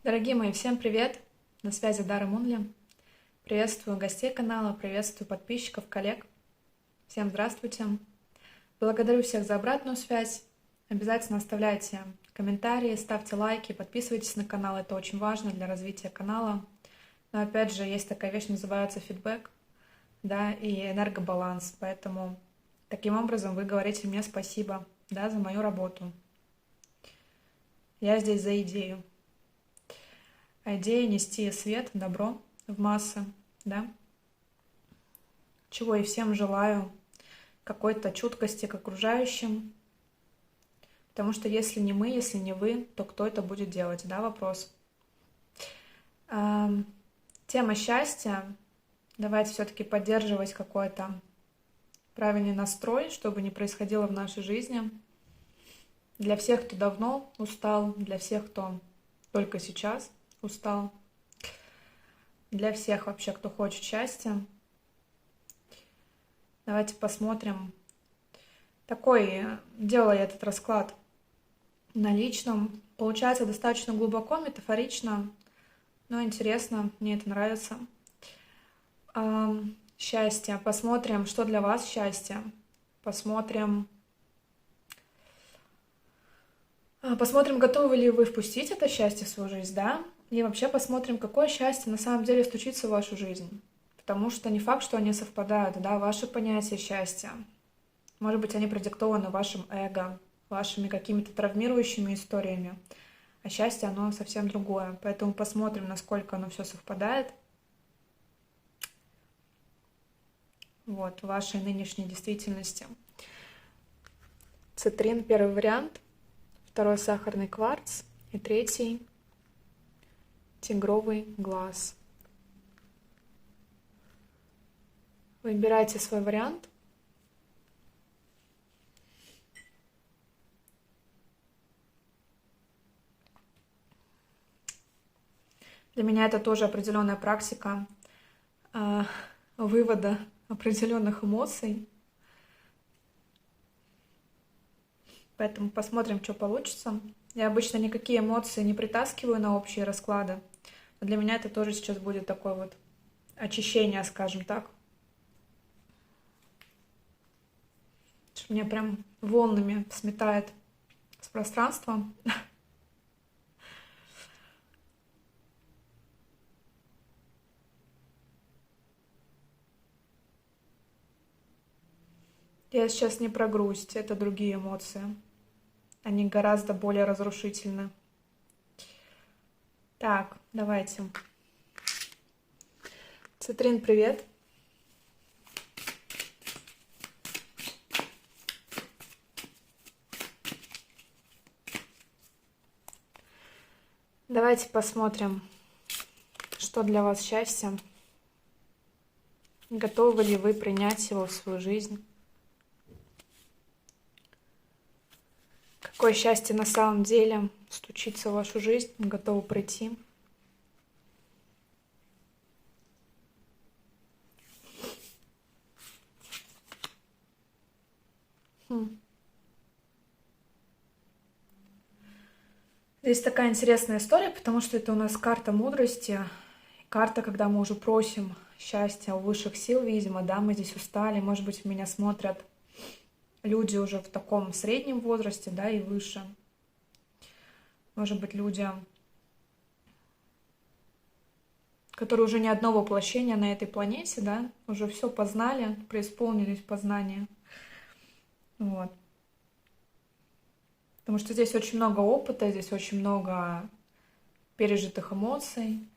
Дорогие мои, всем привет! На связи Дара Мунли. Приветствую гостей канала, приветствую подписчиков, коллег. Всем здравствуйте. Благодарю всех за обратную связь. Обязательно оставляйте комментарии, ставьте лайки, подписывайтесь на канал. Это очень важно для развития канала. Но опять же, есть такая вещь, называется фидбэк, да, и энергобаланс. Поэтому таким образом вы говорите мне спасибо, да, за мою работу. Я здесь за идею. А идея нести свет, добро в массы, да. Чего и всем желаю, какой-то чуткости к окружающим. Потому что если не мы, если не вы, то кто это будет делать, да, вопрос. Тема счастья. Давайте все-таки поддерживать какой-то правильный настрой, чтобы не происходило в нашей жизни. Для всех, кто давно устал, для всех, кто только сейчас устал, для всех вообще, кто хочет счастья. Давайте посмотрим. Делала я этот расклад на личном. Получается достаточно глубоко, метафорично, но интересно, мне это нравится. Счастье. Посмотрим, что для вас счастье. Посмотрим, готовы ли вы впустить это счастье в свою жизнь, да? И вообще посмотрим, какое счастье на самом деле стучится в вашу жизнь. Потому что не факт, что они совпадают, да, ваши понятия счастья. Может быть, они продиктованы вашим эго, вашими какими-то травмирующими историями. А счастье, оно совсем другое. Поэтому посмотрим, насколько оно все совпадает. Вот, в вашей нынешней действительности. Цитрин — первый вариант. Второй — сахарный кварц. И третий — тигровый глаз. Выбирайте свой вариант. Для меня это тоже определенная практика вывода определенных эмоций. Поэтому посмотрим, что получится. Я обычно никакие эмоции не притаскиваю на общие расклады. Но для меня это тоже сейчас будет такое вот очищение, скажем так. Меня прям волнами сметает с пространством. Я сейчас не про грусть, это другие эмоции. Они гораздо более разрушительны. Так, давайте. Цитрин, привет. Давайте посмотрим, что для вас счастье. Готовы ли вы принять его в свою жизнь? Какое счастье на самом деле стучится в вашу жизнь, готовы пройти? Здесь такая интересная история, потому что это у нас карта мудрости. Карта, когда мы уже просим счастья у высших сил, видимо, да, мы здесь устали, может быть, меня смотрят люди уже в таком среднем возрасте, да, и выше. Может быть, люди, которые уже не одно воплощение на этой планете, да, уже все познали, преисполнились познания. Вот. Потому что здесь очень много опыта, здесь очень много пережитых эмоций.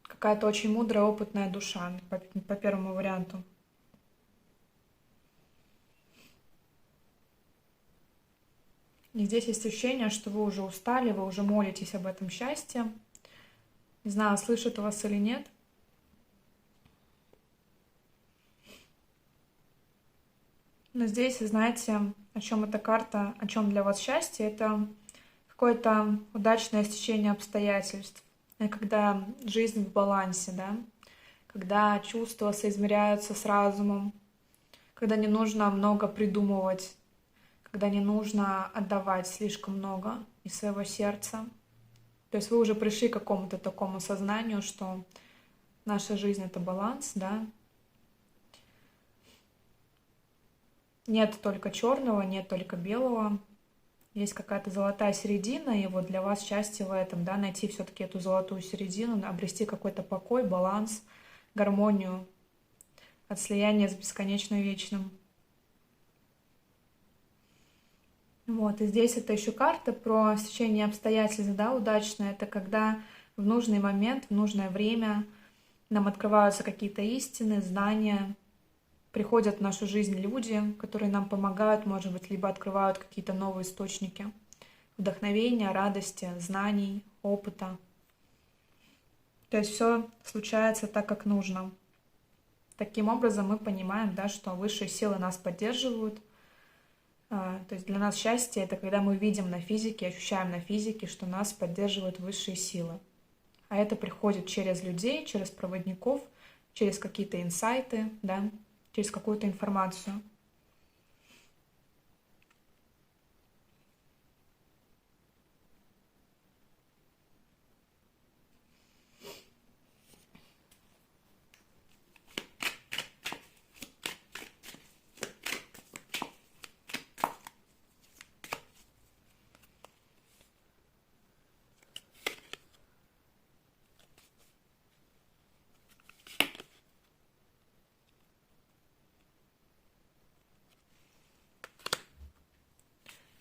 Какая-то очень мудрая, опытная душа по первому варианту. И здесь есть ощущение, что вы уже устали, вы уже молитесь об этом счастье. Не знаю, слышит вас или нет. Но здесь, знаете, о чем эта карта, о чем для вас счастье, это какое-то удачное стечение обстоятельств. Когда жизнь в балансе, да, когда чувства соизмеряются с разумом, когда не нужно много придумывать, когда не нужно отдавать слишком много из своего сердца. То есть вы уже пришли к какому-то такому сознанию, что наша жизнь — это баланс, да. Нет только черного, нет только белого. Есть какая-то золотая середина, и вот для вас счастье в этом, да, найти все-таки эту золотую середину, обрести какой-то покой, баланс, гармонию от слияния с бесконечно вечным. Вот, и здесь это еще карта про стечение обстоятельств, да, удачная. Это когда в нужный момент, в нужное время нам открываются какие-то истины, знания, приходят в нашу жизнь люди, которые нам помогают, может быть, либо открывают какие-то новые источники вдохновения, радости, знаний, опыта. То есть все случается так, как нужно. Таким образом мы понимаем, да, что высшие силы нас поддерживают. То есть для нас счастье — это когда мы видим на физике, ощущаем на физике, что нас поддерживают высшие силы. А это приходит через людей, через проводников, через какие-то инсайты, да, через какую-то информацию.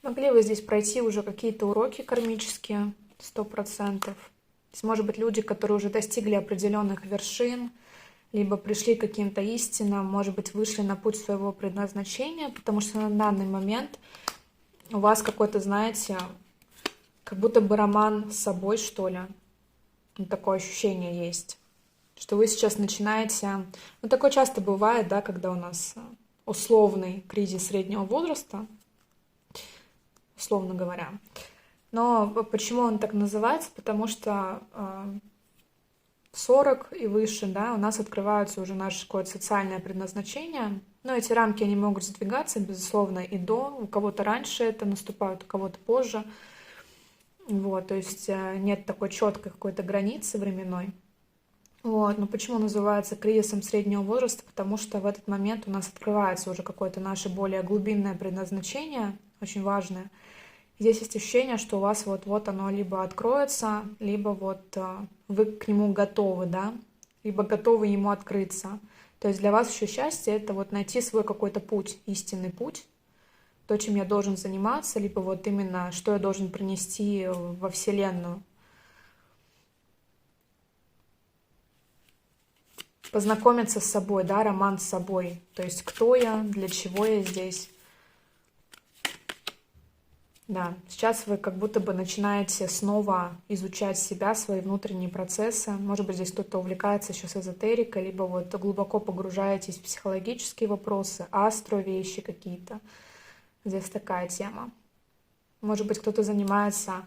Могли вы здесь пройти уже какие-то уроки кармические, 100%. То есть, может быть, люди, которые уже достигли определенных вершин, либо пришли к каким-то истинам, может быть, вышли на путь своего предназначения, потому что на данный момент у вас какой-то, знаете, как будто бы роман с собой, что ли. Такое ощущение есть, что вы сейчас начинаете... Ну, такое часто бывает, да, когда у нас условный кризис среднего возраста, условно говоря. Но почему он так называется? Потому что 40 и выше, да, у нас открываются уже наше какое-то социальное предназначение. Но эти рамки, они могут сдвигаться, безусловно, и до. У кого-то раньше это наступает, у кого-то позже. Вот, то есть нет такой четкой какой-то границы временной. Вот, но почему называется кризисом среднего возраста? Потому что в этот момент у нас открывается уже какое-то наше более глубинное предназначение, очень важное. Здесь есть ощущение, что у вас вот-вот оно либо откроется, либо вот вы к нему готовы, да, либо готовы ему открыться. То есть для вас еще счастье — это вот найти свой какой-то путь, истинный путь, то, чем я должен заниматься, либо вот именно, что я должен принести во Вселенную. Познакомиться с собой, да, роман с собой. То есть кто я, для чего я здесь. Да, сейчас вы как будто бы начинаете снова изучать себя, свои внутренние процессы. Может быть, здесь кто-то увлекается еще с эзотерикой, либо вот глубоко погружаетесь в психологические вопросы, астро-вещи какие-то. Здесь такая тема. Может быть, кто-то занимается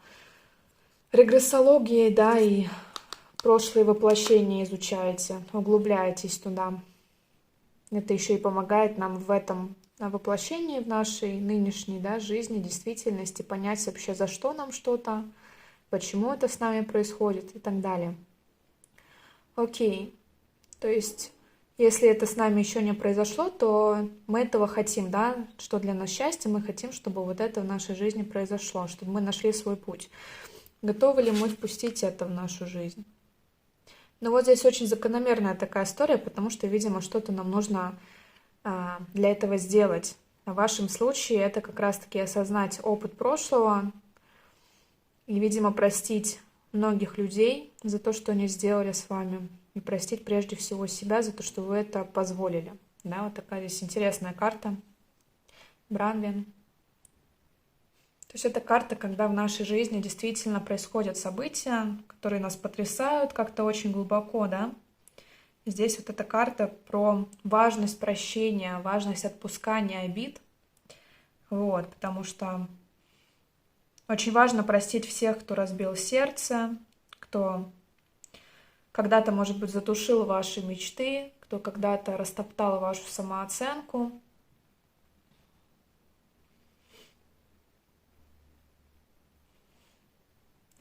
регрессологией, да, и прошлые воплощения изучаете, углубляетесь туда. Это еще и помогает нам в этом воплощении, в нашей нынешней, да, жизни, действительности, понять вообще, за что нам что-то, почему это с нами происходит и так далее. Окей. То есть, если это с нами еще не произошло, то мы этого хотим, да, что для нас счастье, мы хотим, чтобы вот это в нашей жизни произошло, чтобы мы нашли свой путь. Готовы ли мы впустить это в нашу жизнь? Но вот здесь очень закономерная такая история, потому что, видимо, что-то нам нужно для этого сделать. В вашем случае это как раз-таки осознать опыт прошлого и, видимо, простить многих людей за то, что они сделали с вами, и простить прежде всего себя за то, что вы это позволили. Да, вот такая здесь интересная карта. Бранвин. То есть это карта, когда в нашей жизни действительно происходят события, которые нас потрясают как-то очень глубоко, да. Здесь вот эта карта про важность прощения, важность отпускания обид. Вот, потому что очень важно простить всех, кто разбил сердце, кто когда-то, может быть, затушил ваши мечты, кто когда-то растоптал вашу самооценку.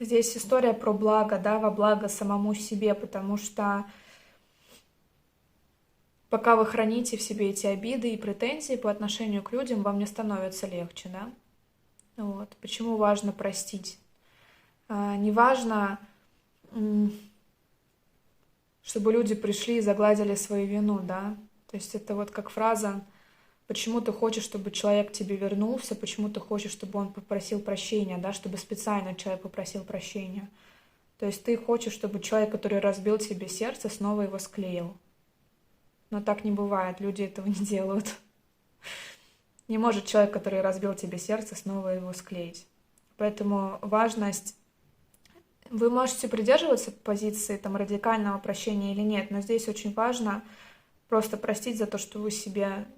Здесь история про благо, да, во благо самому себе, потому что пока вы храните в себе эти обиды и претензии по отношению к людям, вам не становится легче, да? Вот. Почему важно простить? Не важно, чтобы люди пришли и загладили свою вину, да? То есть это вот как фраза: почему ты хочешь, чтобы человек к тебе вернулся, почему ты хочешь, чтобы он попросил прощения, да, чтобы специально человек попросил прощения. То есть ты хочешь, чтобы человек, который разбил тебе сердце, снова его склеил. Но так не бывает, люди этого не делают. Не может человек, который разбил тебе сердце, снова его склеить. Поэтому важность... Вы можете придерживаться позиции там, радикального прощения или нет, но здесь очень важно просто простить за то, что вы себе,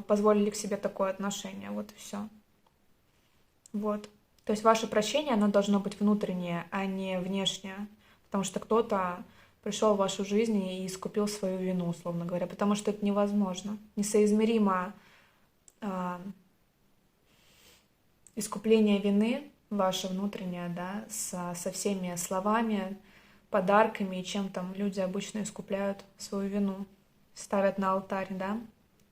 позволили к себе такое отношение. Вот и все. Вот. То есть ваше прощение, оно должно быть внутреннее, а не внешнее. Потому что кто-то пришел в вашу жизнь и искупил свою вину, условно говоря. Потому что это невозможно. Несоизмеримо искупление вины, ваше внутреннее, да, со всеми словами, подарками и чем там люди обычно искупляют свою вину, ставят на алтарь, да,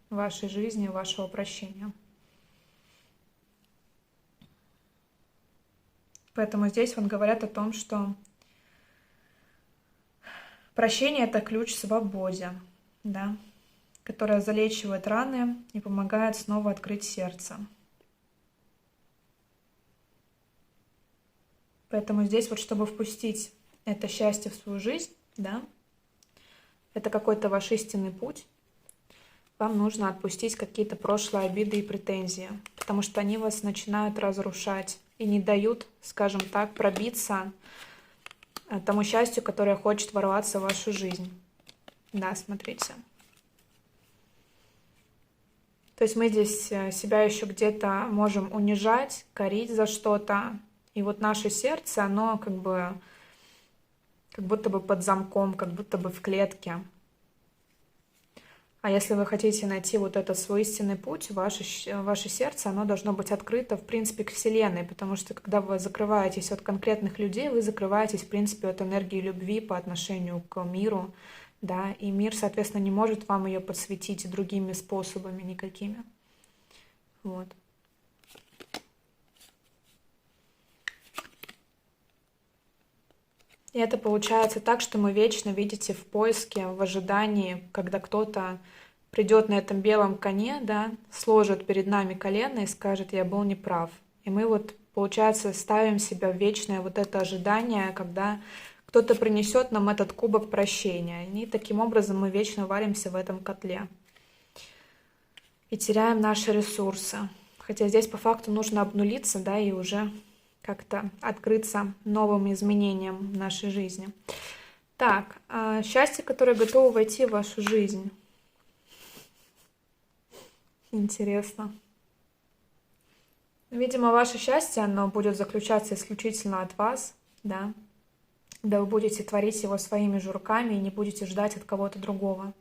вашей жизни, вашего прощения. Поэтому здесь вот говорят о том, что прощение — это ключ к свободе, да, которая залечивает раны и помогает снова открыть сердце. Поэтому здесь вот, чтобы впустить это счастье в свою жизнь, да, это какой-то ваш истинный путь, вам нужно отпустить какие-то прошлые обиды и претензии, потому что они вас начинают разрушать и не дают, скажем так, пробиться тому счастью, которое хочет ворваться в вашу жизнь. Да, смотрите. То есть мы здесь себя еще где-то можем унижать, корить за что-то. И вот наше сердце, оно как будто бы под замком, как будто бы в клетке. А если вы хотите найти вот этот свой истинный путь, ваше сердце, оно должно быть открыто, в принципе, к Вселенной, потому что когда вы закрываетесь от конкретных людей, вы закрываетесь, в принципе, от энергии любви по отношению к миру, да, и мир, соответственно, не может вам ее подсветить другими способами никакими. Вот. И это получается так, что мы вечно, видите, в поиске, в ожидании, когда кто-то придет на этом белом коне, да, сложит перед нами колено и скажет: я был неправ. И мы вот, получается, ставим себя в вечное вот это ожидание, когда кто-то принесет нам этот кубок прощения. И таким образом мы вечно варимся в этом котле. И теряем наши ресурсы. Хотя здесь по факту нужно обнулиться, да, и уже как-то открыться новым изменениям в нашей жизни. Так, счастье, которое готово войти в вашу жизнь. Интересно. Видимо, ваше счастье, оно будет заключаться исключительно от вас, да, когда вы будете творить его своими же руками и не будете ждать от кого-то другого.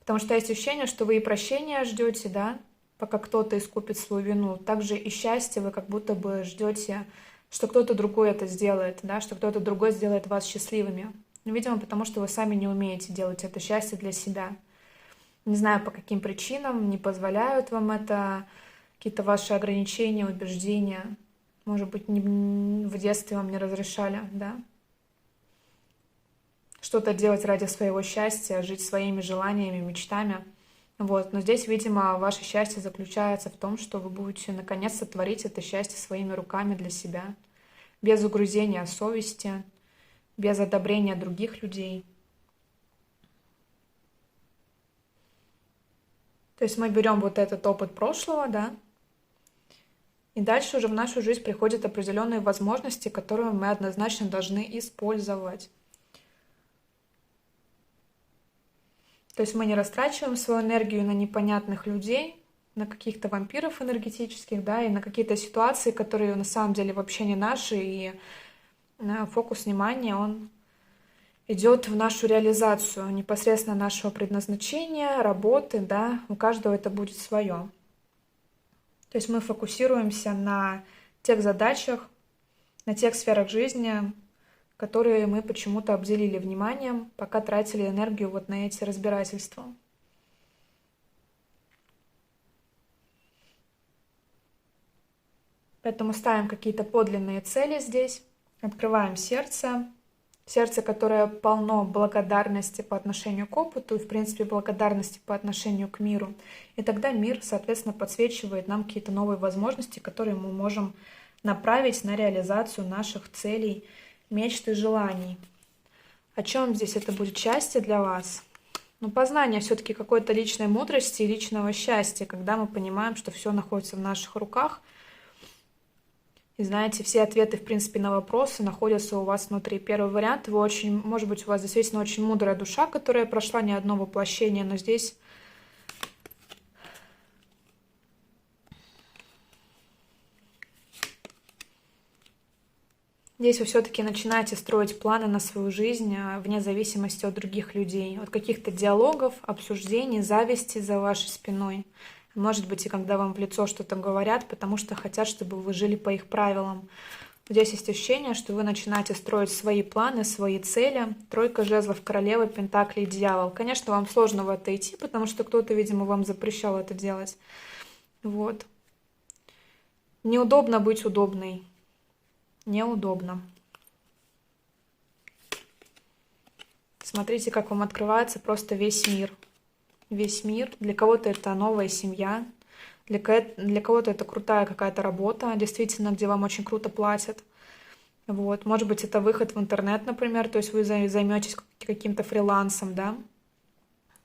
Потому что есть ощущение, что вы и прощения ждете, да, пока кто-то искупит свою вину. Также и счастье вы как будто бы ждете, что кто-то другой это сделает, да, что кто-то другой сделает вас счастливыми. Видимо, потому что вы сами не умеете делать это счастье для себя. Не знаю, по каким причинам не позволяют вам это, какие-то ваши ограничения, убеждения. Может быть, в детстве вам не разрешали, да? Что-то делать ради своего счастья, жить своими желаниями, мечтами. Вот. Но здесь, видимо, ваше счастье заключается в том, что вы будете наконец-то творить это счастье своими руками для себя, без угрызения совести, без одобрения других людей. То есть мы берем вот этот опыт прошлого, да, и дальше уже в нашу жизнь приходят определенные возможности, которые мы однозначно должны использовать. То есть мы не растрачиваем свою энергию на непонятных людей, на каких-то вампиров энергетических, да, и на какие-то ситуации, которые на самом деле вообще не наши, и фокус внимания, он идет в нашу реализацию непосредственно нашего предназначения, работы, да, у каждого это будет свое. То есть мы фокусируемся на тех задачах, на тех сферах жизни, которые мы почему-то обделили вниманием, пока тратили энергию вот на эти разбирательства. Поэтому ставим какие-то подлинные цели здесь, открываем сердце, сердце, которое полно благодарности по отношению к опыту и, в принципе, благодарности по отношению к миру. И тогда мир, соответственно, подсвечивает нам какие-то новые возможности, которые мы можем направить на реализацию наших целей, мечт и желаний. О чем здесь это будет счастье для вас? Ну, познание все-таки какой-то личной мудрости и личного счастья, когда мы понимаем, что все находится в наших руках. И знаете, все ответы, в принципе, на вопросы находятся у вас внутри. Первый вариант, вы очень, может быть, у вас действительно очень мудрая душа, которая прошла не одно воплощение, но здесь вы все-таки начинаете строить планы на свою жизнь вне зависимости от других людей, от каких-то диалогов, обсуждений, зависти за вашей спиной. Может быть, и когда вам в лицо что-то говорят, потому что хотят, чтобы вы жили по их правилам. Здесь есть ощущение, что вы начинаете строить свои планы, свои цели. Тройка жезлов, королева пентаклей, дьявол. Конечно, вам сложно в это идти, потому что кто-то, видимо, вам запрещал это делать. Вот. Неудобно быть удобной. Неудобно. Смотрите, как вам открывается просто весь мир. Весь мир. Для кого-то это новая семья, для кого-то это крутая какая-то работа, действительно, где вам очень круто платят. Вот. Может быть, это выход в интернет, например, то есть вы займетесь каким-то фрилансом, да.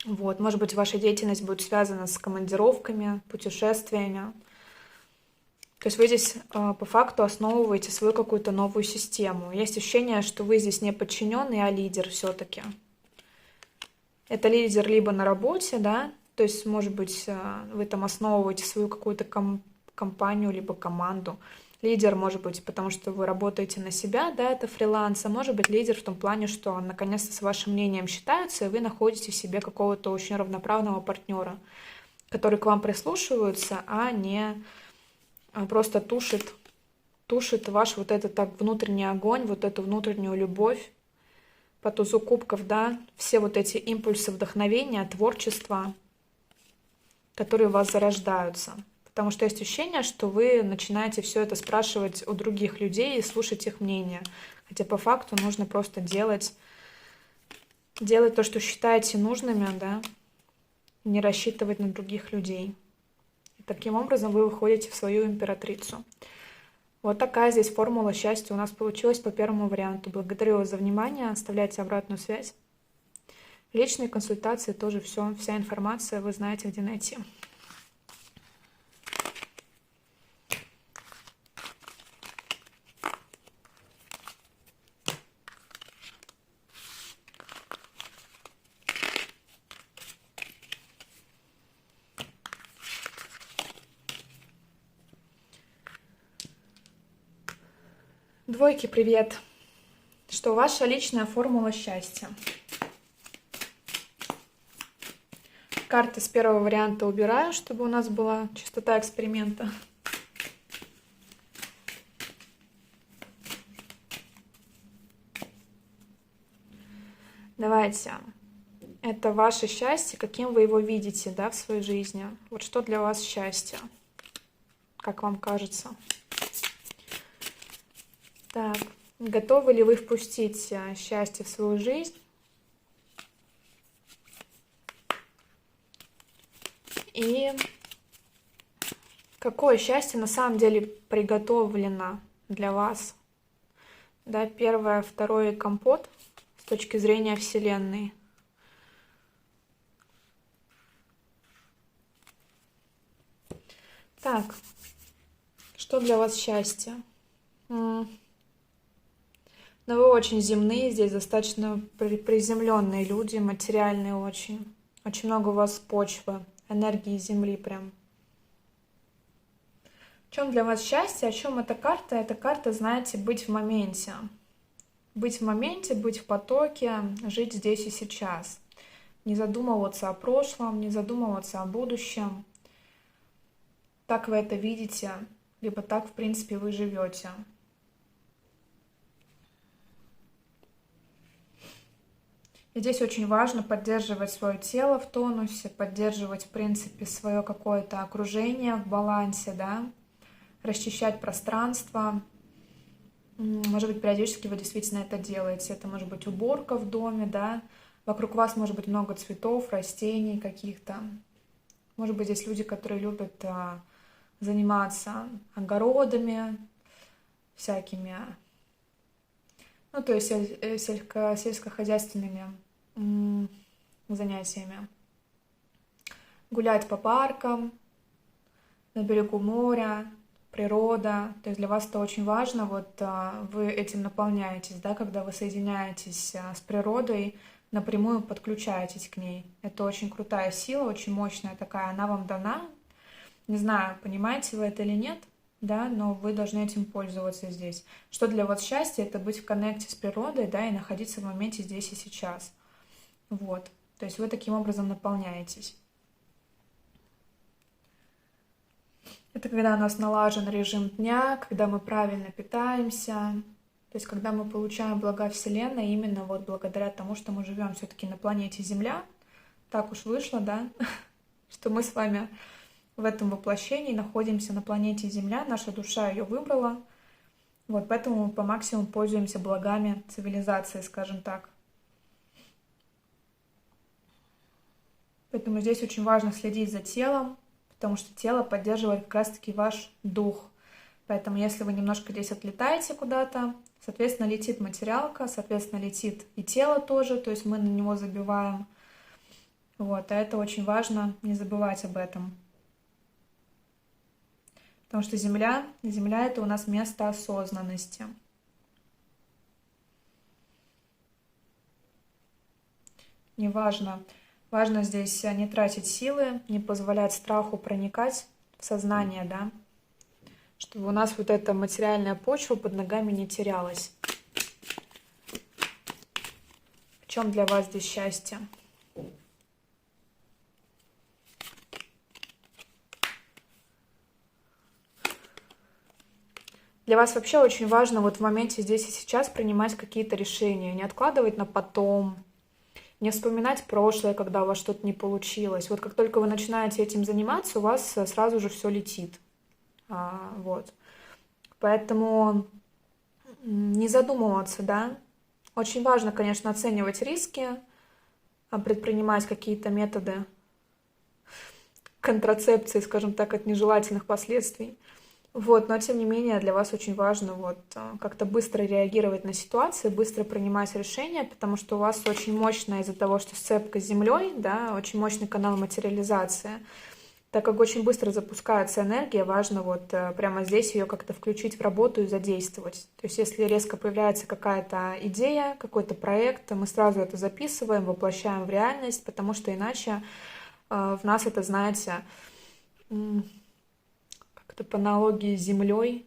Вот. Может быть, ваша деятельность будет связана с командировками, путешествиями. То есть вы здесь по факту основываете свою какую-то новую систему. Есть ощущение, что вы здесь не подчиненный, а лидер все-таки. Это лидер либо на работе, да, то есть, может быть, вы там основываете свою какую-то компанию, либо команду. Лидер, может быть, потому что вы работаете на себя, да, это фриланс, а может быть лидер в том плане, что наконец-то с вашим мнением считаются, и вы находите в себе какого-то очень равноправного партнера, который к вам прислушивается, а не просто тушит ваш вот этот так внутренний огонь, вот эту внутреннюю любовь. По тузу кубков, да, все вот эти импульсы вдохновения, творчества, которые у вас зарождаются. Потому что есть ощущение, что вы начинаете все это спрашивать у других людей и слушать их мнение. Хотя по факту нужно просто делать то, что считаете нужными, да, и не рассчитывать на других людей. И таким образом вы выходите в свою императрицу. Вот такая здесь формула счастья у нас получилась по первому варианту. Благодарю вас за внимание. Оставляйте обратную связь. Личные консультации тоже все. Вся информация вы знаете, где найти. Двойки, привет! Что ваша личная формула счастья? Карты с первого варианта убираю, чтобы у нас была чистота эксперимента. Давайте. Это ваше счастье, каким вы его видите, да, в своей жизни. Вот что для вас счастье? Как вам кажется? Так, готовы ли вы впустить счастье в свою жизнь? И какое счастье на самом деле приготовлено для вас? Да, первое, второе компот с точки зрения Вселенной. Так, что для вас счастье? Но вы очень земные, здесь достаточно приземленные люди, материальные очень. Очень много у вас почвы, энергии земли прям. В чем для вас счастье? О чем эта карта? Эта карта, знаете, быть в моменте. Быть в моменте, быть в потоке, жить здесь и сейчас. Не задумываться о прошлом, не задумываться о будущем. Так вы это видите, либо так, в принципе, вы живете. И здесь очень важно поддерживать свое тело в тонусе, поддерживать, в принципе, свое какое-то окружение в балансе, да, расчищать пространство. Может быть, периодически вы действительно это делаете. Это может быть уборка в доме, да, вокруг вас может быть много цветов, растений каких-то. Может быть, здесь люди, которые любят заниматься огородами, всякими, ну, то есть сельскохозяйственными занятиями. Гулять по паркам, на берегу моря, природа. То есть для вас это очень важно, вот вы этим наполняетесь, да, когда вы соединяетесь с природой, напрямую подключаетесь к ней. Это очень крутая сила, очень мощная такая, она вам дана. Не знаю, понимаете вы это или нет, да, но вы должны этим пользоваться здесь. Что для вас счастье? Это быть в коннекте с природой, да, и находиться в моменте здесь и сейчас. Вот. То есть вы таким образом наполняетесь. Это когда у нас налажен режим дня, когда мы правильно питаемся, то есть когда мы получаем блага Вселенной именно вот благодаря тому, что мы живем все-таки на планете Земля. Так уж вышло, да, что мы с вами в этом воплощении находимся на планете Земля, наша душа ее выбрала. Вот поэтому мы по максимуму пользуемся благами цивилизации, скажем так. Поэтому здесь очень важно следить за телом, потому что тело поддерживает как раз-таки ваш дух. Поэтому если вы немножко здесь отлетаете куда-то, соответственно, летит материалка, соответственно, летит и тело тоже, то есть мы на него забиваем. Вот, а это очень важно, не забывать об этом. Потому что Земля это у нас место осознанности. Неважно. Важно здесь не тратить силы, не позволять страху проникать в сознание, да, чтобы у нас вот эта материальная почва под ногами не терялась. В чем для вас здесь счастье? Для вас вообще очень важно вот в моменте здесь и сейчас принимать какие-то решения, не откладывать на потом, не вспоминать прошлое, когда у вас что-то не получилось. Вот как только вы начинаете этим заниматься, у вас сразу же все летит. Вот. Поэтому не задумываться, да. Очень важно, конечно, оценивать риски, предпринимать какие-то методы контрацепции, скажем так, от нежелательных последствий. Вот, но тем не менее для вас очень важно вот как-то быстро реагировать на ситуации, быстро принимать решения, потому что у вас очень мощная из-за того, что сцепка с Землей, да, очень мощный канал материализации. Так как очень быстро запускается энергия, важно вот прямо здесь ее как-то включить в работу и задействовать. То есть если резко появляется какая-то идея, какой-то проект, мы сразу это записываем, воплощаем в реальность, потому что иначе в нас это, знаете, по аналогии с землей.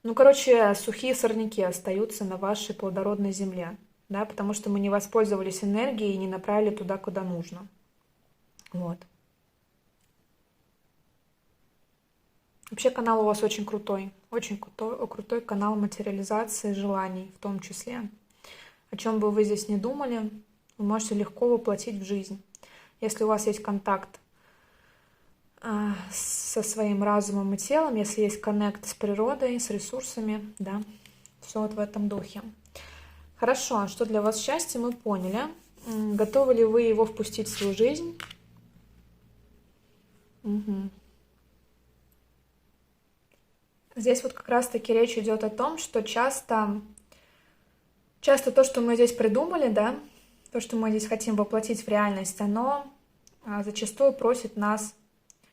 Ну, короче, сухие сорняки остаются на вашей плодородной земле, да, потому что мы не воспользовались энергией и не направили туда, куда нужно. Вот. Вообще канал у вас очень крутой канал материализации желаний в том числе. О чем бы вы здесь ни думали, вы можете легко воплотить в жизнь. Если у вас есть контакт со своим разумом и телом, если есть коннект с природой, с ресурсами, да, все вот в этом духе. Хорошо, что для вас счастье, мы поняли. Готовы ли вы его впустить в свою жизнь? Угу. Здесь вот как раз-таки речь идет о том, что часто то, что мы здесь придумали, да, то, что мы здесь хотим воплотить в реальность, оно зачастую просит нас.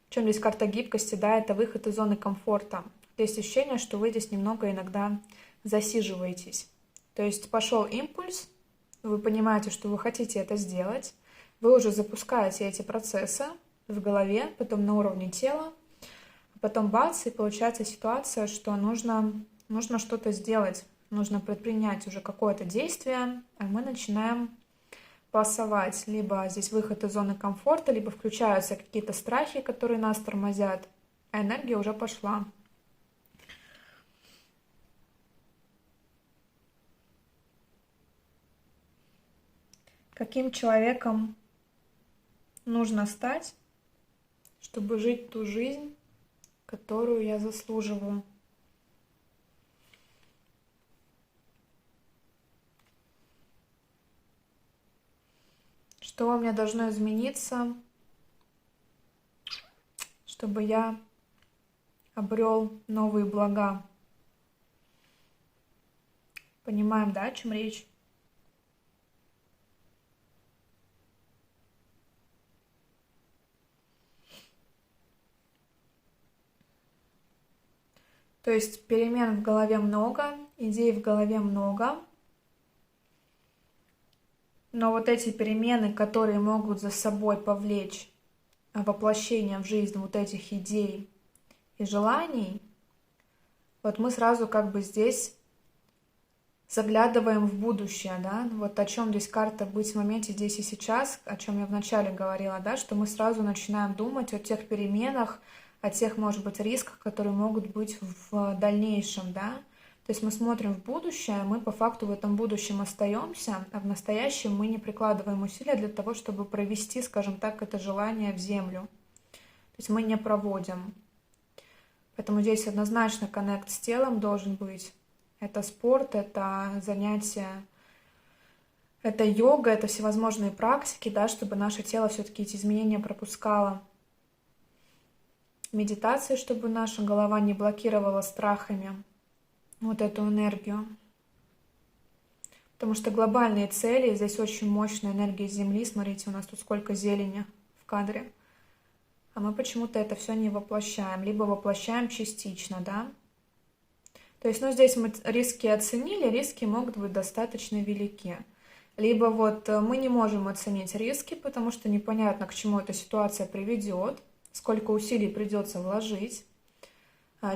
В чем здесь карта гибкости, да, это выход из зоны комфорта. Есть ощущение, что вы здесь немного иногда засиживаетесь. То есть пошел импульс, вы понимаете, что вы хотите это сделать, вы уже запускаете эти процессы в голове, потом на уровне тела, а потом бац, и получается ситуация, что нужно что-то сделать, нужно предпринять уже какое-то действие, а мы начинаем пасовать. Либо здесь выход из зоны комфорта, либо включаются какие-то страхи, которые нас тормозят, а энергия уже пошла. каким человеком нужно стать, чтобы жить ту жизнь, которую я заслуживаю. Что во мне должно измениться, чтобы я обрел новые блага. Понимаем, да, о чем речь? То есть перемен в голове много, идей в голове много, но вот эти перемены, которые могут за собой повлечь воплощение в жизнь вот этих идей и желаний, вот мы сразу как бы здесь заглядываем в будущее, да, вот о чем здесь карта «Быть в моменте здесь и сейчас», о чем я вначале говорила, да, что мы сразу начинаем думать о тех переменах, о тех, может быть, рисках, которые могут быть в дальнейшем, да. То есть мы смотрим в будущее, мы по факту в этом будущем остаемся, а в настоящем мы не прикладываем усилия для того, чтобы провести, скажем так, это желание в землю. То есть мы не проводим. Поэтому здесь однозначно коннект с телом должен быть. Это спорт, это занятия, это йога, это всевозможные практики, да, чтобы наше тело все-таки эти изменения пропускало. Медитации, чтобы наша голова не блокировала страхами вот эту энергию. Потому что глобальные цели, здесь очень мощная энергия Земли. Смотрите, у нас тут сколько зелени в кадре. А мы почему-то это все не воплощаем. Либо воплощаем частично, да. То есть, ну, здесь мы риски оценили, риски могут быть достаточно велики. Либо вот мы не можем оценить риски, потому что непонятно, к чему эта ситуация приведет, сколько усилий придется вложить,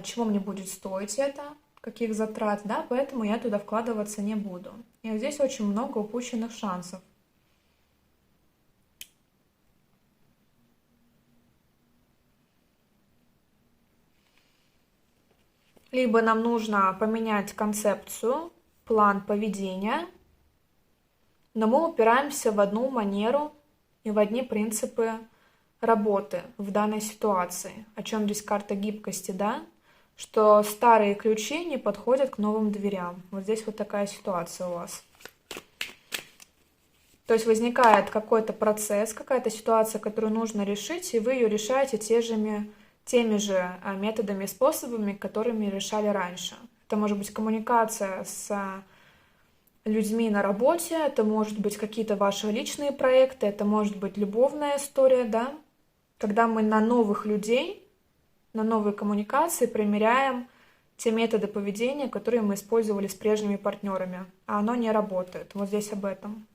чего мне будет стоить это, каких затрат, да, поэтому я туда вкладываться не буду. И вот здесь очень много упущенных шансов. Либо нам нужно поменять концепцию, план поведения, но мы упираемся в одну манеру и в одни принципы работы в данной ситуации. О чем здесь карта гибкости, да? Что старые ключи не подходят к новым дверям. Вот здесь вот такая ситуация у вас. То есть возникает какой-то процесс, какая-то ситуация, которую нужно решить, и вы ее решаете теми же методами и способами, которыми решали раньше. Это может быть коммуникация с людьми на работе, это может быть какие-то ваши личные проекты, это может быть любовная история, да? Когда мы на новых людей, на новые коммуникации примеряем те методы поведения, которые мы использовали с прежними партнерами, а оно не работает. Вот здесь об этом.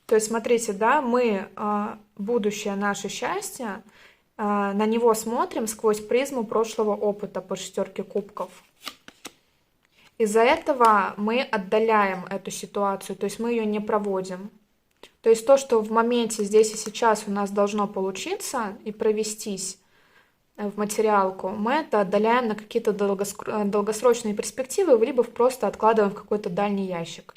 То есть, смотрите, да, мы будущее наше счастье, на него смотрим сквозь призму прошлого опыта по 6 кубков. Из-за этого мы отдаляем эту ситуацию, то есть мы ее не проводим. То есть то, что в моменте здесь и сейчас у нас должно получиться и провестись в материалку, мы это отдаляем на какие-то долгосрочные перспективы, либо просто откладываем в какой-то дальний ящик.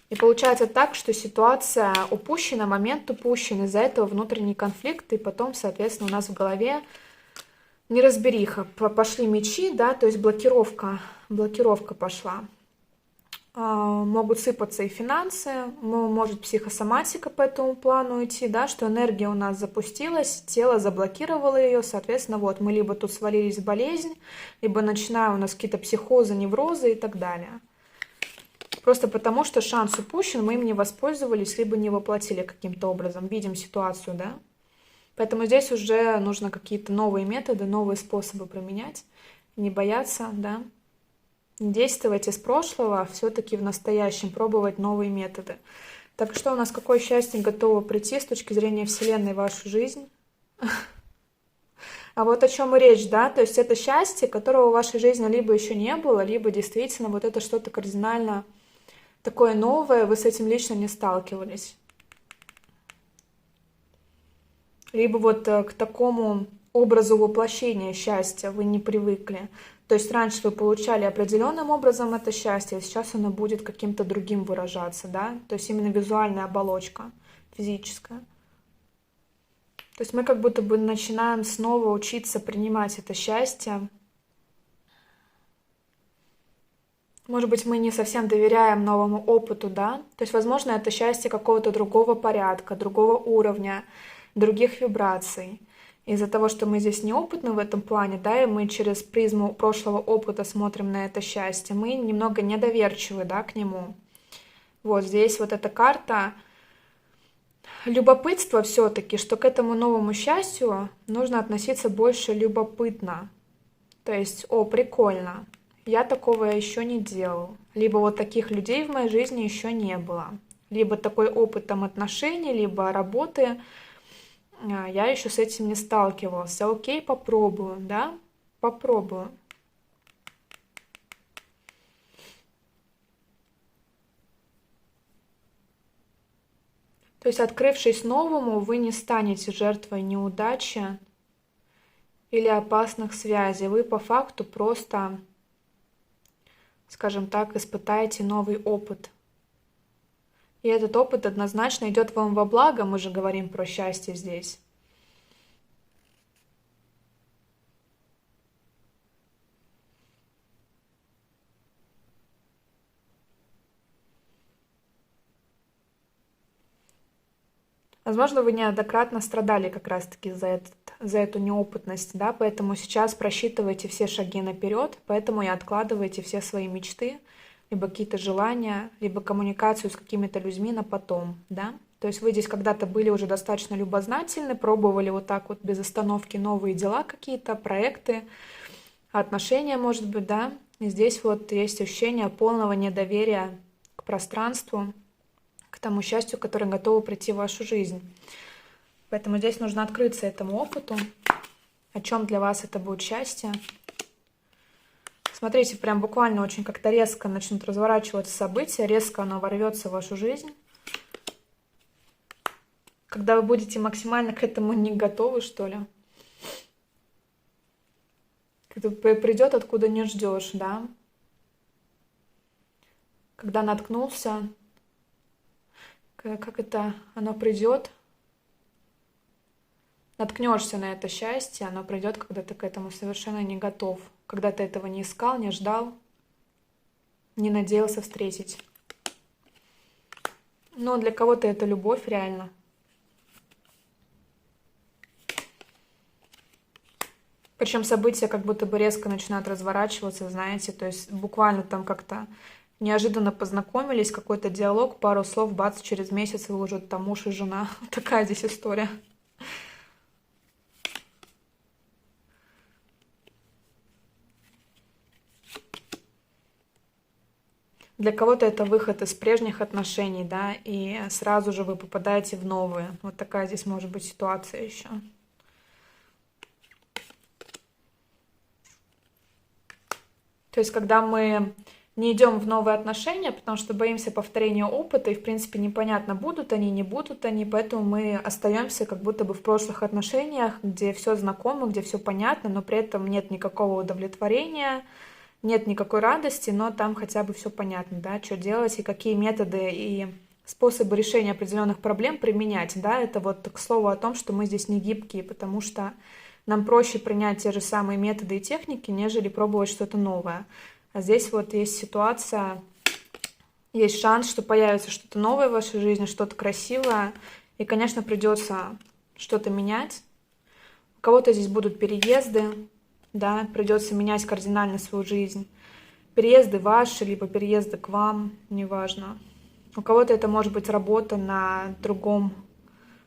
И получается так, что ситуация упущена, момент упущен, из-за этого внутренний конфликт, и потом, соответственно, у нас в голове неразбериха. Пошли мечи, да, то есть блокировка пошла. Могут сыпаться и финансы, может психосоматика по этому плану идти, да, что энергия у нас запустилась, тело заблокировало ее, соответственно, вот мы либо тут свалились в болезнь, либо начинают у нас какие-то психозы, неврозы и так далее. Просто потому, что шанс упущен, мы им не воспользовались, либо не воплотили каким-то образом. Видим ситуацию, да? Поэтому здесь уже нужно какие-то новые методы, новые способы применять. Не бояться, да? Не действовать из прошлого, а все-таки в настоящем пробовать новые методы. Так что у нас какое счастье готово прийти с точки зрения Вселенной в вашу жизнь? А вот о чем и речь, да? То есть это счастье, которого в вашей жизни либо еще не было, либо действительно вот это что-то кардинально такое новое, вы с этим лично не сталкивались. Либо вот к такому образу воплощения счастья вы не привыкли. То есть раньше вы получали определенным образом это счастье, а сейчас оно будет каким-то другим выражаться, да? То есть именно визуальная оболочка, физическая. То есть мы как будто бы начинаем снова учиться принимать это счастье. Может быть, мы не совсем доверяем новому опыту, да? То есть, возможно, это счастье какого-то другого порядка, другого уровня, других вибраций. Из-за того, что мы здесь неопытны в этом плане, да, и мы через призму прошлого опыта смотрим на это счастье, мы немного недоверчивы, да, к нему. Вот здесь вот эта карта любопытства все-таки, что к этому новому счастью нужно относиться больше любопытно. То есть, о, прикольно, я такого еще не делал. Либо вот таких людей в моей жизни еще не было. Либо такой опыт там отношений, либо работы, я еще с этим не сталкивался. Окей, попробую, да? Попробую. То есть, открывшись новому, вы не станете жертвой неудачи или опасных связей. Вы по факту просто, скажем так, испытаете новый опыт. И этот опыт однозначно идет вам во благо, мы же говорим про счастье здесь. Возможно, вы неоднократно страдали как раз-таки за эту неопытность, да, поэтому сейчас просчитывайте все шаги наперед, поэтому и откладывайте все свои мечты, либо какие-то желания, либо коммуникацию с какими-то людьми на потом, да. То есть вы здесь когда-то были уже достаточно любознательны, пробовали вот так вот без остановки новые дела какие-то, проекты, отношения, может быть, да. И здесь вот есть ощущение полного недоверия к пространству, к тому счастью, которое готово прийти в вашу жизнь. Поэтому здесь нужно открыться этому опыту. О чем для вас это будет счастье? Смотрите, прям буквально очень как-то резко начнут разворачиваться события, резко оно ворвется в вашу жизнь. Когда вы будете максимально к этому не готовы, что ли. Когда придет, откуда не ждешь, да. Когда наткнулся, как это оно придет, наткнешься на это счастье, оно придет, когда ты к этому совершенно не готов, когда ты этого не искал, не ждал, не надеялся встретить. Но для кого-то это любовь реально. Причем события как будто бы резко начинают разворачиваться, знаете, то есть буквально там как-то неожиданно познакомились, какой-то диалог, пару слов, бац, через месяц вы уже там муж и жена. Такая здесь история. Для кого-то это выход из прежних отношений, да, и сразу же вы попадаете в новые. Вот такая здесь может быть ситуация еще. То есть, когда мы не идем в новые отношения, потому что боимся повторения опыта, и, в принципе, непонятно, будут они, не будут они, поэтому мы остаемся как будто бы в прошлых отношениях, где все знакомо, где все понятно, но при этом нет никакого удовлетворения, нет никакой радости, но там хотя бы все понятно, да, что делать и какие методы и способы решения определенных проблем применять, да, это вот к слову о том, что мы здесь не гибкие, потому что нам проще принять те же самые методы и техники, нежели пробовать что-то новое. А здесь вот есть ситуация, есть шанс, что появится что-то новое в вашей жизни, что-то красивое. И, конечно, придется что-то менять. У кого-то здесь будут переезды, да, придется менять кардинально свою жизнь. Переезды ваши, либо переезды к вам, неважно. У кого-то это может быть работа на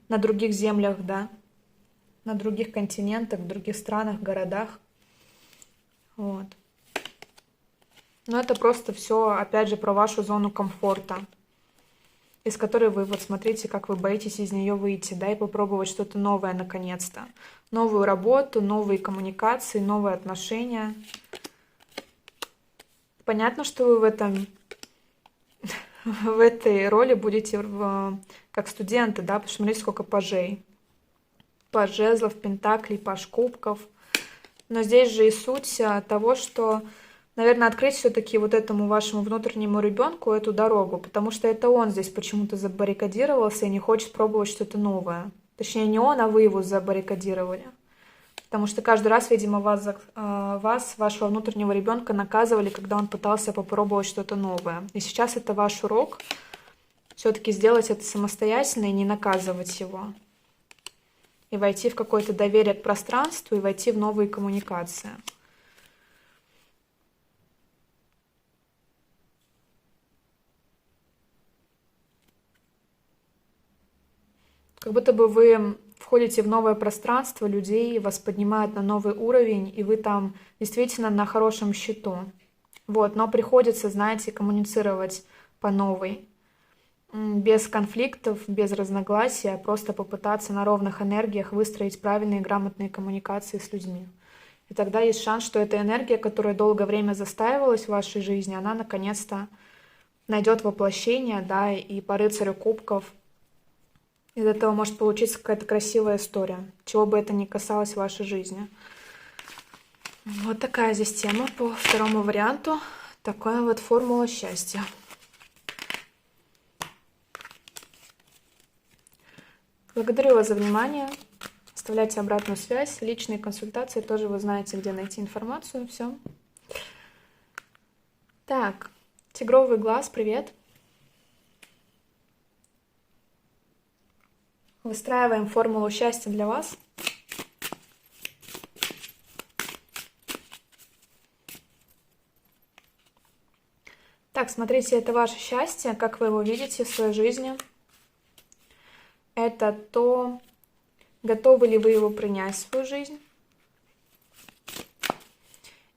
других землях, да, на других континентах, в других странах, городах. Вот. Но это просто все, опять же, про вашу зону комфорта, из которой вы, вот смотрите, как вы боитесь из нее выйти, да, и попробовать что-то новое наконец-то. Новую работу, новые коммуникации, новые отношения. Понятно, что вы в этой роли будете как студенты, да, посмотрите, сколько пажей. Паж жезлов, пентаклей, паж кубков. Но здесь же и суть того, что, наверное, открыть все-таки вот этому вашему внутреннему ребенку эту дорогу, потому что это он здесь почему-то забаррикадировался и не хочет пробовать что-то новое. Точнее, не он, а вы его забаррикадировали. Потому что каждый раз, видимо, вас, вашего внутреннего ребенка, наказывали, когда он пытался попробовать что-то новое. И сейчас это ваш урок все-таки сделать это самостоятельно и не наказывать его. И войти в какое-то доверие к пространству и войти в новые коммуникации. Как будто бы вы входите в новое пространство людей, вас поднимают на новый уровень, и вы там действительно на хорошем счету. Вот, но приходится, знаете, коммуницировать по новой. Без конфликтов, без разногласий, а просто попытаться на ровных энергиях выстроить правильные грамотные коммуникации с людьми. И тогда есть шанс, что эта энергия, которая долгое время застаивалась в вашей жизни, она наконец-то найдет воплощение, да, и по рыцарю кубков из этого может получиться какая-то красивая история, чего бы это ни касалось в вашей жизни. Вот такая здесь тема по второму варианту. Такая вот формула счастья. Благодарю вас за внимание. Оставляйте обратную связь. Личные консультации тоже вы знаете, где найти информацию. Все. Так, тигровый глаз, привет. Выстраиваем формулу счастья для вас. Так, смотрите, это ваше счастье, как вы его видите в своей жизни. Это то, готовы ли вы его принять в свою жизнь.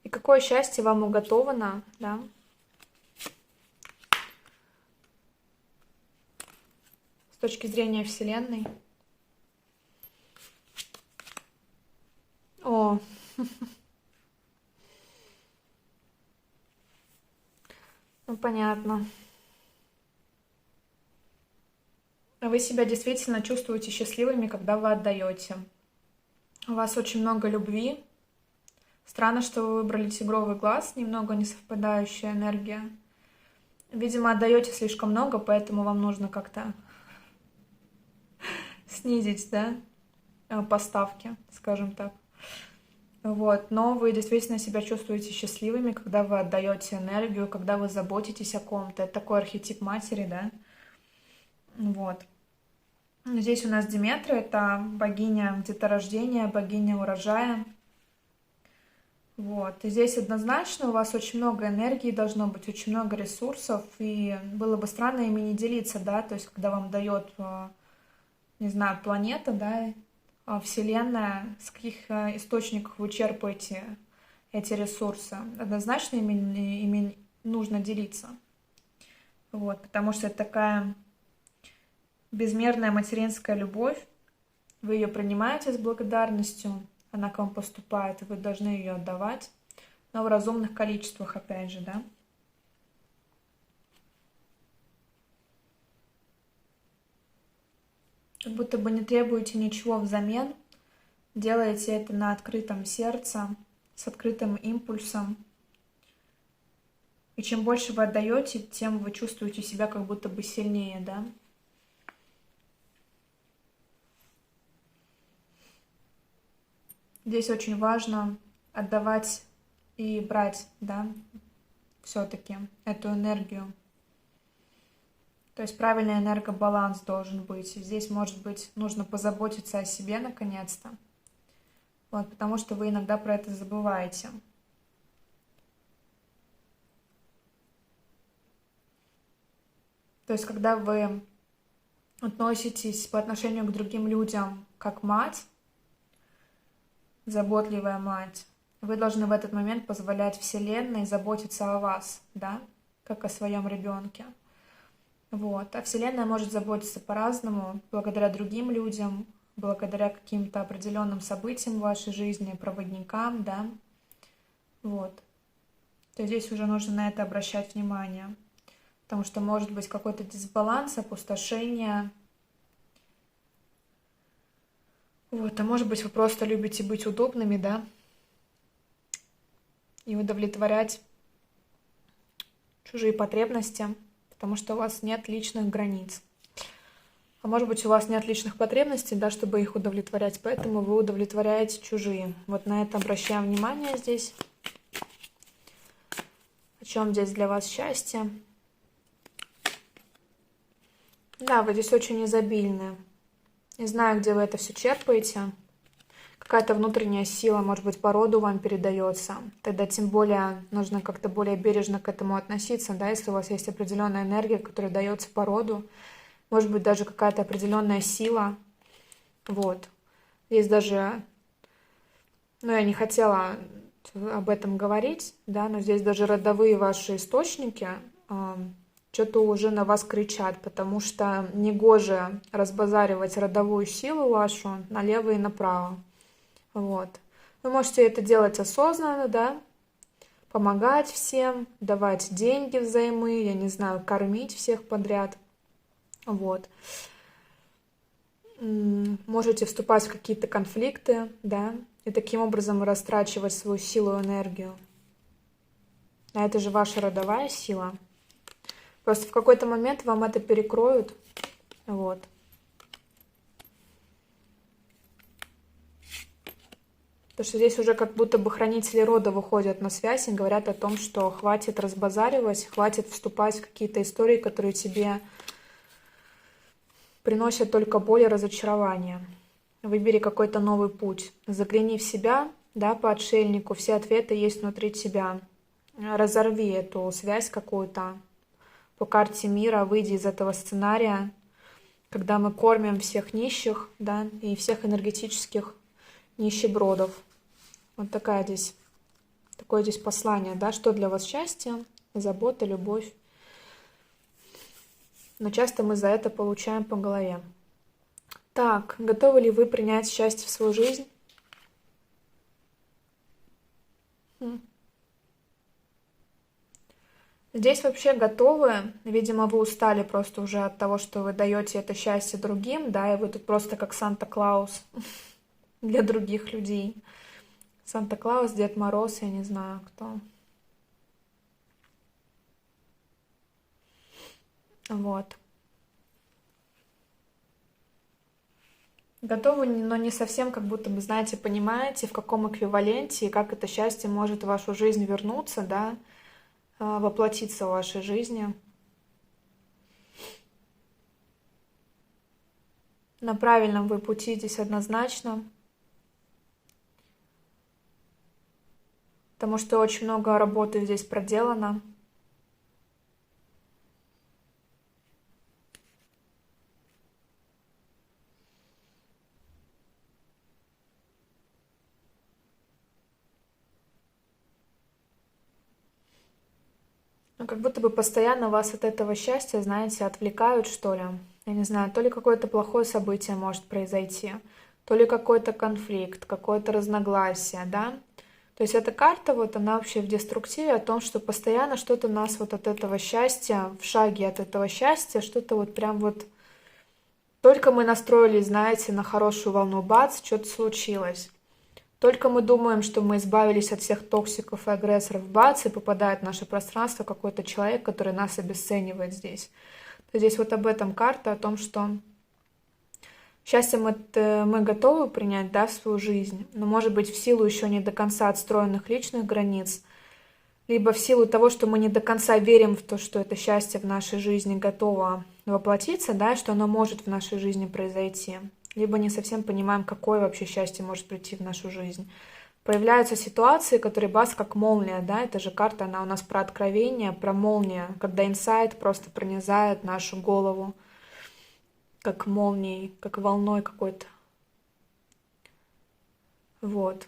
И какое счастье вам уготовано, да? С точки зрения Вселенной. О, ну понятно. Вы себя действительно чувствуете счастливыми, когда вы отдаете. У вас очень много любви. Странно, что вы выбрали тигровый глаз, немного не совпадающая энергия. Видимо, отдаете слишком много, поэтому вам нужно как-то снизить, да, поставки, скажем так. Вот. Но вы действительно себя чувствуете счастливыми, когда вы отдаете энергию, когда вы заботитесь о ком-то. Это такой архетип матери, да. Вот. Здесь у нас Диметра, это богиня деторождения, богиня урожая. Вот. И здесь однозначно у вас очень много энергии должно быть, очень много ресурсов, и было бы странно ими не делиться, да, то есть когда вам дает, не знаю, планета, да, Вселенная, с каких источников вы черпаете эти ресурсы. Однозначно ими нужно делиться. Вот, потому что это такая безмерная материнская любовь. Вы ее принимаете с благодарностью, она к вам поступает, и вы должны ее отдавать, но в разумных количествах, опять же, да. Как будто бы не требуете ничего взамен, делаете это на открытом сердце, с открытым импульсом. И чем больше вы отдаете, тем вы чувствуете себя как будто бы сильнее, да. Здесь очень важно отдавать и брать, да, все-таки эту энергию. То есть правильный энергобаланс должен быть. И здесь, может быть, нужно позаботиться о себе наконец-то. Вот, потому что вы иногда про это забываете. То есть, когда вы относитесь по отношению к другим людям как мать, заботливая мать, вы должны в этот момент позволять Вселенной заботиться о вас, да, как о своем ребенке. Вот. А Вселенная может заботиться по-разному, благодаря другим людям, благодаря каким-то определенным событиям в вашей жизни, проводникам, да. Вот. То здесь уже нужно на это обращать внимание, потому что может быть какой-то дисбаланс, опустошение. Вот. А может быть, вы просто любите быть удобными, да, и удовлетворять чужие потребности, потому что у вас нет личных границ. А может быть, у вас нет личных потребностей, да, чтобы их удовлетворять, поэтому вы удовлетворяете чужие. Вот на это обращаем внимание здесь. О чем здесь для вас счастье? Да, вы здесь очень изобильны. Не знаю, где вы это все черпаете. Какая-то внутренняя сила, может быть, по роду вам передается. Тогда тем более нужно как-то более бережно к этому относиться, да, если у вас есть определенная энергия, которая дается по роду, может быть, даже какая-то определенная сила. Вот. Здесь даже, я не хотела об этом говорить, да, но здесь даже родовые ваши источники что-то уже на вас кричат, потому что негоже разбазаривать родовую силу вашу налево и направо. Вот. Вы можете это делать осознанно, да, помогать всем, давать деньги взаймы, я не знаю, кормить всех подряд. Вот. Можете вступать в какие-то конфликты, да, и таким образом растрачивать свою силу и энергию. А это же ваша родовая сила. Просто в какой-то момент вам это перекроют. Вот. Потому что здесь уже как будто бы хранители рода выходят на связь и говорят о том, что хватит разбазаривать, хватит вступать в какие-то истории, которые тебе приносят только боль и разочарование. Выбери какой-то новый путь. Загляни в себя, да, по отшельнику. Все ответы есть внутри тебя. Разорви эту связь какую-то по карте мира, выйди из этого сценария, когда мы кормим всех нищих, да, и всех энергетических нищебродов. Вот такое здесь послание, да, что для вас счастье, забота, любовь. Но часто мы за это получаем по голове. Так, готовы ли вы принять счастье в свою жизнь? Здесь вообще готовы. Видимо, вы устали просто уже от того, что вы даете это счастье другим, да, и вы тут просто как Санта-Клаус для других людей. Санта-Клаус, Дед Мороз, я не знаю кто. Вот. Готовы, но не совсем, как будто бы, знаете, понимаете, в каком эквиваленте и как это счастье может в вашу жизнь вернуться, да, воплотиться в вашей жизни. На правильном вы пути здесь однозначно. Потому что очень много работы здесь проделано. Ну, как будто бы постоянно вас от этого счастья, знаете, отвлекают, что ли. Я не знаю, то ли какое-то плохое событие может произойти, то ли какой-то конфликт, какое-то разногласие, да. То есть эта карта, вот она вообще в деструктиве о том, что постоянно что-то нас вот от этого счастья, в шаге от этого счастья, что-то вот прям вот... Только мы настроились, знаете, на хорошую волну, бац, что-то случилось. Только мы думаем, что мы избавились от всех токсиков и агрессоров, бац, и попадает в наше пространство какой-то человек, который нас обесценивает здесь. То здесь вот об этом карта, о том, что счастье мы готовы принять, да, в свою жизнь, но, может быть, в силу еще не до конца отстроенных личных границ, либо в силу того, что мы не до конца верим в то, что это счастье в нашей жизни готово воплотиться, да, что оно может в нашей жизни произойти, либо не совсем понимаем, какое вообще счастье может прийти в нашу жизнь. Появляются ситуации, которые бац, как молния, да, это же карта, она у нас про откровение, про молнию, когда инсайт просто пронизает нашу голову, как молнией, как волной какой-то. Вот.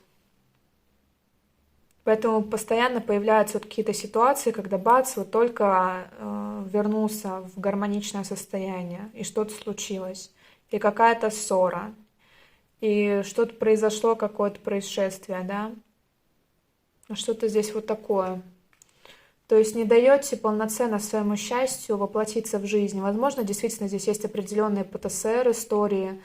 Поэтому постоянно появляются вот какие-то ситуации, когда бац, вот только вернулся в гармоничное состояние, и что-то случилось, и какая-то ссора, и что-то произошло, какое-то происшествие, да, что-то здесь вот такое. То есть не даете полноценно своему счастью воплотиться в жизнь. Возможно, действительно здесь есть определенные ПТСР, истории,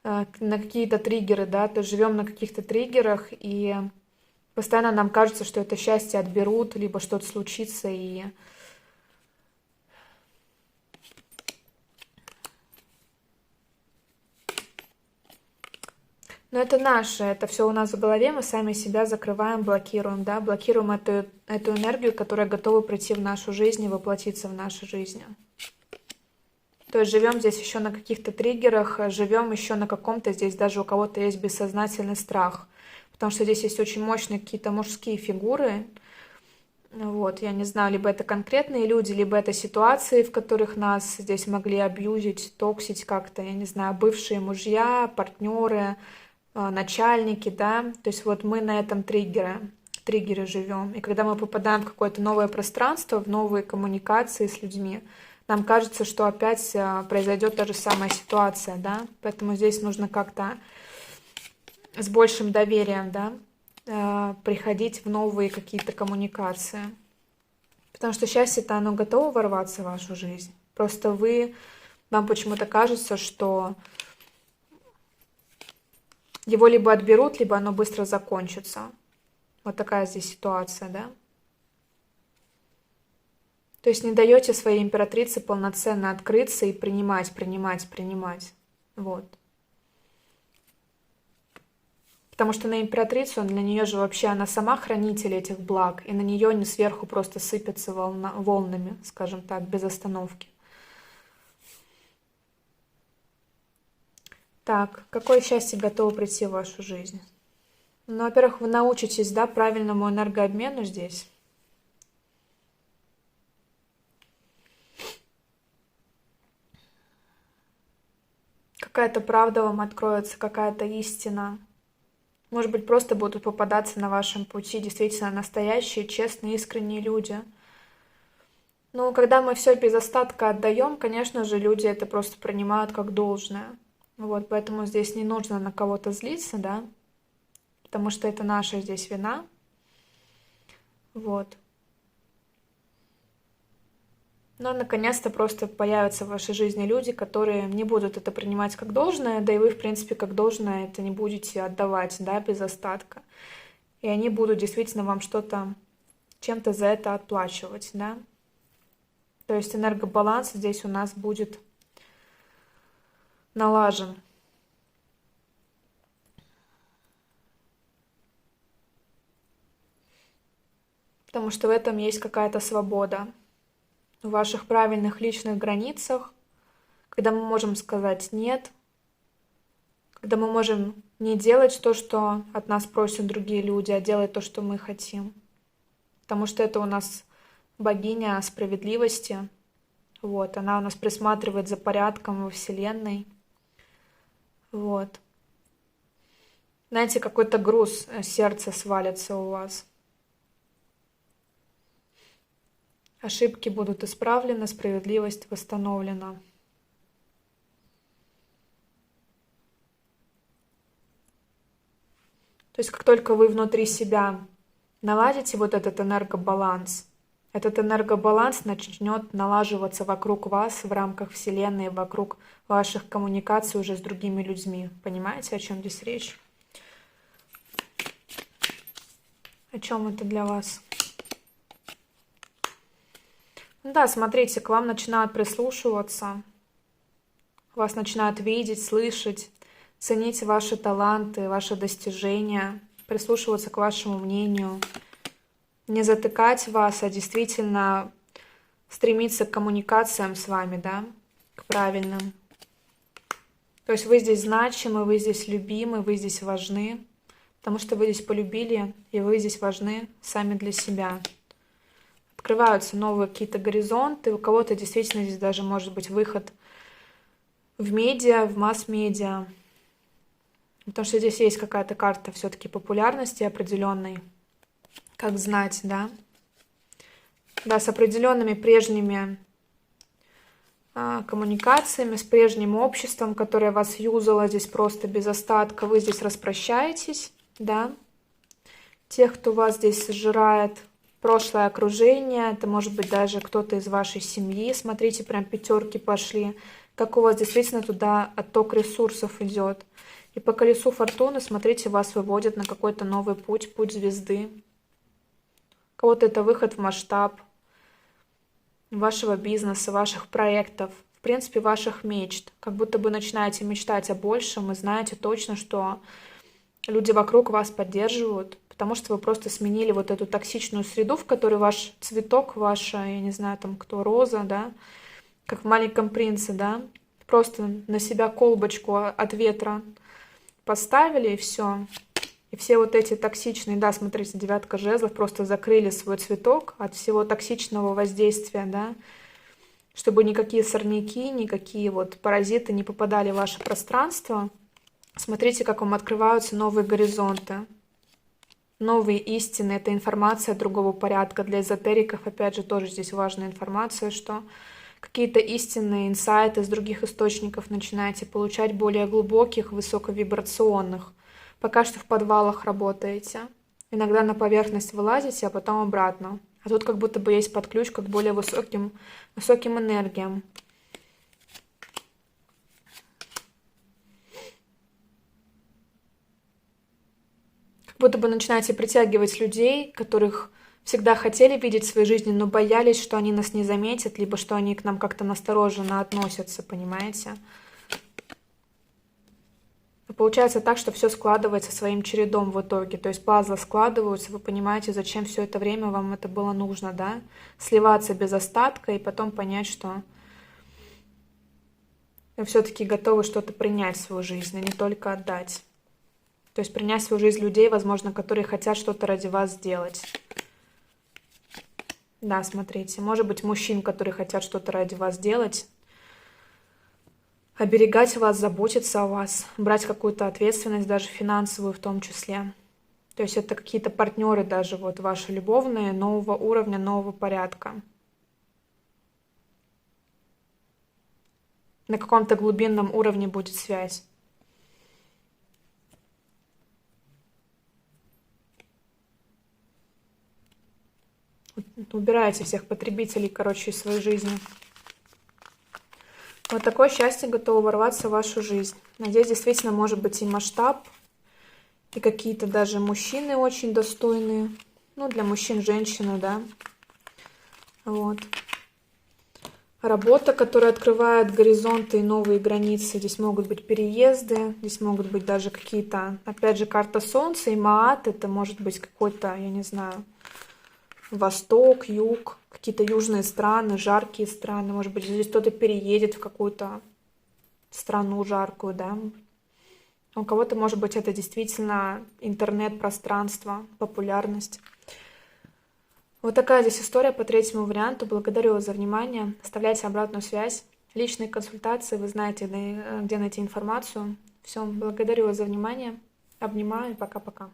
на какие-то триггеры, да, то есть живем на каких-то триггерах, и Постоянно нам кажется, что это счастье отберут, либо что-то случится, Но это наше, это все у нас в голове, мы сами себя закрываем, блокируем, да, блокируем эту энергию, которая готова прийти в нашу жизнь и воплотиться в нашей жизни. То есть живем здесь еще на каких-то триггерах, живем еще на каком-то, здесь даже у кого-то есть бессознательный страх, потому что здесь есть очень мощные какие-то мужские фигуры. Вот, я не знаю, либо это конкретные люди, либо это ситуации, в которых нас здесь могли абьюзить, токсить как-то, я не знаю, бывшие мужья, партнеры, начальники, да, то есть вот мы на этом триггере живем. И когда мы попадаем в какое-то новое пространство, в новые коммуникации с людьми, нам кажется, что опять произойдет та же самая ситуация, да, поэтому здесь нужно как-то с большим доверием, да, приходить в новые какие-то коммуникации. Потому что счастье-то оно готово ворваться в вашу жизнь. Просто вам почему-то кажется, что его либо отберут, либо оно быстро закончится. Вот такая здесь ситуация, да? То есть не даете своей императрице полноценно открыться и принимать. Вот. Потому что на императрицу, для нее же вообще она сама хранитель этих благ, и на нее не сверху просто сыпятся волнами, скажем так, без остановки. Так, какое счастье готово прийти в вашу жизнь? Ну, во-первых, вы научитесь, да, правильному энергообмену здесь. Какая-то правда вам откроется, какая-то истина. Может быть, просто будут попадаться на вашем пути действительно настоящие, честные, искренние люди. Но когда мы все без остатка отдаем, конечно же, люди это просто принимают как должное. Вот, поэтому здесь не нужно на кого-то злиться, да, потому что это наша здесь вина. Вот. Но наконец-то просто появятся в вашей жизни люди, которые не будут это принимать как должное, да и вы, в принципе, как должное это не будете отдавать, да, без остатка. И они будут действительно вам чем-то за это отплачивать, да. То есть энергобаланс здесь у нас будет налажен. Потому что в этом есть какая-то свобода. В ваших правильных личных границах, когда мы можем сказать «нет», когда мы можем не делать то, что от нас просят другие люди, а делать то, что мы хотим. Потому что это у нас богиня справедливости. Вот, она у нас присматривает за порядком во Вселенной. Вот. Знаете, какой-то груз сердца свалится у вас. Ошибки будут исправлены, справедливость восстановлена. То есть как только вы внутри себя наладите вот этот энергобаланс начнет налаживаться вокруг вас, в рамках Вселенной, вокруг ваших коммуникаций уже с другими людьми. Понимаете, о чем здесь речь? О чем это для вас? Да, смотрите, к вам начинают прислушиваться, вас начинают видеть, слышать, ценить ваши таланты, ваши достижения, прислушиваться к вашему мнению, не затыкать вас, а действительно стремиться к коммуникациям с вами, да, к правильным. То есть вы здесь значимы, вы здесь любимы, вы здесь важны, потому что вы здесь полюбили, и вы здесь важны сами для себя. Открываются новые какие-то горизонты, у кого-то действительно здесь даже может быть выход в медиа, в масс-медиа, потому что здесь есть какая-то карта все-таки популярности определенной, как знать, да, с определенными прежними коммуникациями, с прежним обществом, которое вас юзало здесь просто без остатка, вы здесь распрощаетесь, да, тех, кто вас здесь сжирает, прошлое окружение, это может быть даже кто-то из вашей семьи, смотрите, прям пятерки пошли, как у вас действительно туда отток ресурсов идет. И по колесу фортуны, смотрите, вас выводят на какой-то новый путь, путь звезды. У кого-то это выход в масштаб вашего бизнеса, ваших проектов, в принципе, ваших мечт. Как будто бы начинаете мечтать о большем и знаете точно, что люди вокруг вас поддерживают, потому что вы просто сменили вот эту токсичную среду, в которой ваш цветок, ваша, я не знаю, там кто, роза, да, как в «Маленьком принце», да, просто на себя колбочку от ветра поставили, и все. И все вот эти токсичные, да, смотрите, 9 жезлов, просто закрыли свой цветок от всего токсичного воздействия, да, чтобы никакие сорняки, никакие вот паразиты не попадали в ваше пространство. Смотрите, как вам открываются новые горизонты, новые истины. Это информация другого порядка. Для эзотериков, опять же, тоже здесь важная информация, что какие-то истинные инсайты из других источников начинаете получать, более глубоких, высоковибрационных. Пока что в подвалах работаете. Иногда на поверхность вылазите, а потом обратно. А тут как будто бы есть подключка к более высоким энергиям. Как будто бы начинаете притягивать людей, которых всегда хотели видеть в своей жизни, но боялись, что они нас не заметят, либо что они к нам как-то настороженно относятся, понимаете? Получается так, что все складывается своим чередом в итоге. То есть пазлы складываются, вы понимаете, зачем все это время вам это было нужно, да? Сливаться без остатка и потом понять, что вы все-таки готовы что-то принять в свою жизнь, а не только отдать. То есть принять в свою жизнь людей, возможно, которые хотят что-то ради вас сделать. Да, смотрите, может быть, мужчин, которые хотят что-то ради вас делать, оберегать вас, заботиться о вас, брать какую-то ответственность, даже финансовую в том числе. То есть это какие-то партнеры даже вот ваши любовные, нового уровня, нового порядка. На каком-то глубинном уровне будет связь. Убирайте всех потребителей, короче, из своей жизни. Вот такое счастье готово ворваться в вашу жизнь. Надеюсь, действительно может быть и масштаб, и какие-то даже мужчины очень достойные. Ну, для мужчин, женщины, да. Вот. Работа, которая открывает горизонты и новые границы. Здесь могут быть переезды, здесь могут быть даже какие-то, опять же, карта Солнца и Маат. Это может быть какой-то, я не знаю, Восток, Юг, какие-то южные страны, жаркие страны. Может быть, здесь кто-то переедет в какую-то страну жаркую, да. У кого-то, может быть, это действительно интернет-пространство, популярность. Вот такая здесь история по третьему варианту. Благодарю вас за внимание. Оставляйте обратную связь. Личные консультации, вы знаете, где найти информацию. Все, благодарю вас за внимание. Обнимаю и пока-пока.